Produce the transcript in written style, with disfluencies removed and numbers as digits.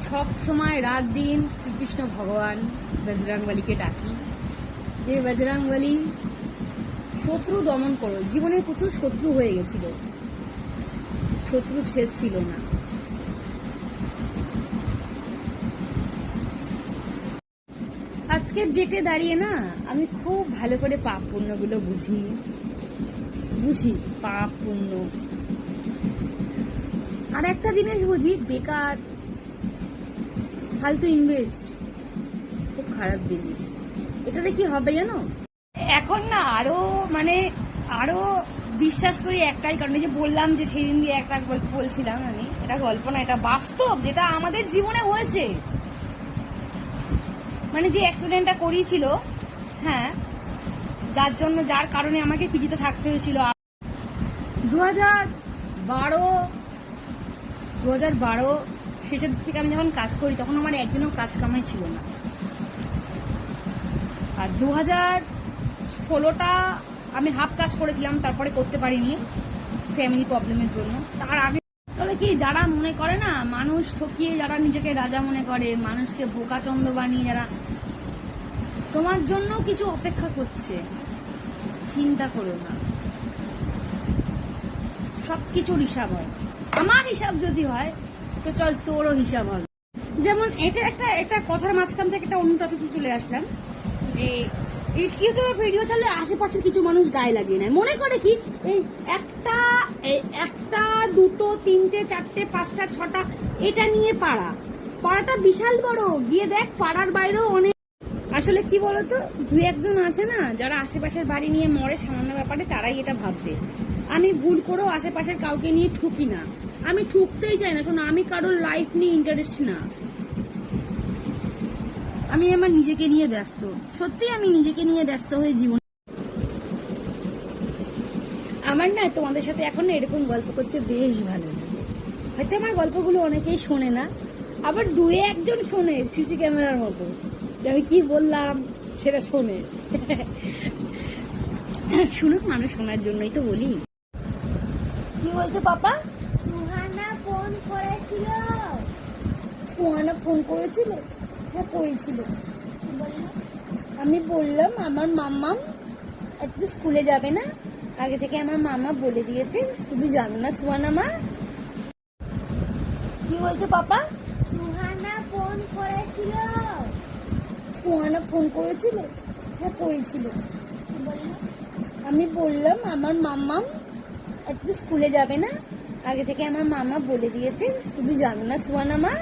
সব সময় রাত দিন শ্রীকৃষ্ণ ভগবান বজরংবলীকে ডাকি যে বজরংবলী শত্রু দমন করো। জীবনে প্রচুর শত্রু হয়ে গেছিল, শত্রু শেষ ছিল না। আজকের ডেটে দাঁড়িয়ে না আমি খুব ভালো করে পাপ পুণ্যগুলো বুঝি পাপ পুণ্য। আর একটা জিনিস বুঝি, বেকার ফালতু ইনভেস্ট খুব খারাপ জিনিস। এটাতে কি হবে জানো, এখন না আরো বিশ্বাস করি একটাই কারণে, যে বললাম যে সেদিন দিয়ে একটা গল্প বলছিলাম আমি, এটা গল্প না, এটা বাস্তব, যেটা আমাদের জীবনে হয়েছে। যে অ্যাক্সিডেন্টটা করিয়েছিল, হ্যাঁ, যার কারণে আমাকে পিজিতে থাকতে হয়েছিল 2012 শেষের থেকে আমি যখন কাজ করি তখন আমার একদিনও কাজ কামাই ছিল না। আর 2016টা আমি হাফ কাজ করেছিলাম, তারপরে করতে পারিনি ফ্যামিলি প্রবলেমের জন্য। তার আগে তবে কি, যারা মনে করে না মানুষ ঠকিয়ে, যারা নিজেকে রাজা মনে করে, মানুষকে বোকাচন্দ বানিয়ে, যারা তোমার জন্য কিছু অপেক্ষা করছে, চিন্তা করো না, সবকিছুর হিসাব হয়। আমার হিসাব যদি হয় তো চল তোরও হিসাব হবে। যেমন এটা একটা কথার মাঝখান থেকে একটা অন্য টপিকে চলে আসলাম, যে ইউটিউবে ভিডিও চালে আশেপাশের কিছু মানুষ গায়ে লাগিয়ে নেয়, মনে করে কি এই একটা দুটো তিনটে চারটে পাঁচটা ছটা এটা নিয়ে পাড়াটা বিশাল বড়, গিয়ে দেখ পাড়ার বাইরেও অনেক। আসলে কি বলতো, দু একজন আছে না যারা আশেপাশের বাড়ি নিয়ে মরে সামান্য ব্যাপারে, তারাই এটা ভাববে। আমি ভুল করেও আশেপাশের কাউকে নিয়ে ঠুকি না, আমি ঠুকতেই চাই না। শোনো, আমি কারোর লাইফ নিয়ে ইন্টারেস্ট না, আমি আমার নিজেকে নিয়ে ব্যস্ত। সত্যি আমি নিজেকে নিয়ে ব্যস্ত হয়ে জীবন। আমার না তোমাদের সাথে এখন না এরকম গল্প করতে বেশ ভালো লাগে। হয়তো আমার গল্পগুলো অনেকেই শোনে না, আবার দুয়ে একজন শোনে সিসি ক্যামেরার মতো, আমি কি বললাম সেটা শোনে। শুনুক, মানুষ শোনার জন্যই তো বলি। কি বলছে পাপা? সুহানা ফোন করেছিল। সুহানা ফোন করেছিল? হ্যাঁ করেছিল। আমি বললাম আমার মাম্মাম আজকে স্কুলে যাবে না, আগে থেকে আমার মামা বলে দিয়েছে, তুমি জানো না সুহানা মা? কি বলছে পাপা? সুহানা ফোন করেছিল। সুহানা ফোন করেছিল? হ্যাঁ করেছিল। আমি বললাম আমার মাম্মাম আজকে স্কুলে যাবে না, আগে থেকে আমার মামা বলে দিয়েছে, তুমি জানো না সুহানা মা?